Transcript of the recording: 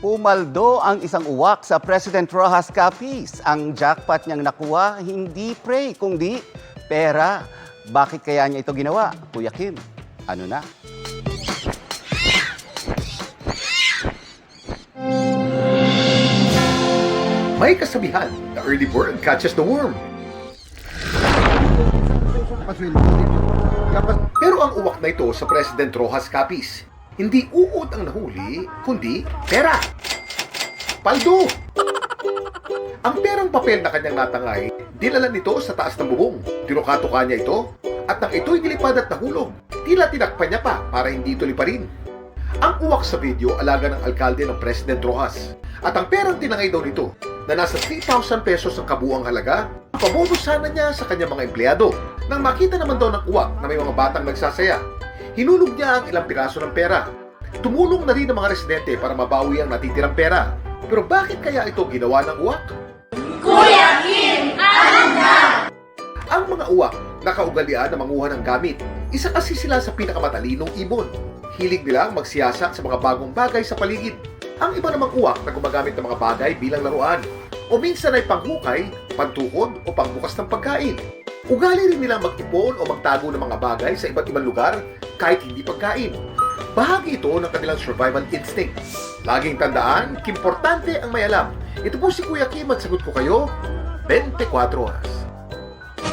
Pumaldo ang isang uwak sa President Rojas Capiz. Ang jackpot niyang nakuha, hindi prey, kundi pera. Bakit kaya niya ito ginawa? Kuya Kim, ano na? May kasabihan, the early bird catches the worm. Pero ang uwak na ito sa President Rojas Capiz, hindi uod ang nahuli, kundi pera. Paldo! Ang perang papel na kanyang natangay, dinala nito sa taas ng bubong. Tinuka-tuka niya ito, at nang ito'y nilipad at nahulog, tila tinakpan niya pa para hindi ito liparin. Ang uwak sa video, alaga ng alkalde ng President Rojas. At ang perang tinangay daw nito, na nasa 3,000 pesos ang kabuang halaga, pabonus sana niya sa kanyang mga empleyado. Nang makita naman daw ng uwak na may mga batang nagsasaya, hinulog niya ang ilang piraso ng pera. Tumulong na rin ang mga residente para mabawi ang natitirang pera. Pero bakit kaya ito ginawa ng uwak? Kuya Kim, alam na! Ang mga uwak, nakaugalian na manguha ng gamit. Isa kasi sila sa pinakamatalinong ibon. Hilig nilang magsiyasat sa mga bagong bagay sa paligid. Ang iba namang uwak na gumagamit ng mga bagay bilang laruan. O minsan ay panghukay, pantukod o pangbukas ng pagkain. Ugali rin nilang mag-ipon o magtago ng mga bagay sa iba't ibang lugar kahit hindi pagkain. Bahagi ito ng kanilang survival instinct. Laging tandaan, importante ang may alam. Ito po si Kuya Kim at sagot ko kayo, 24 oras.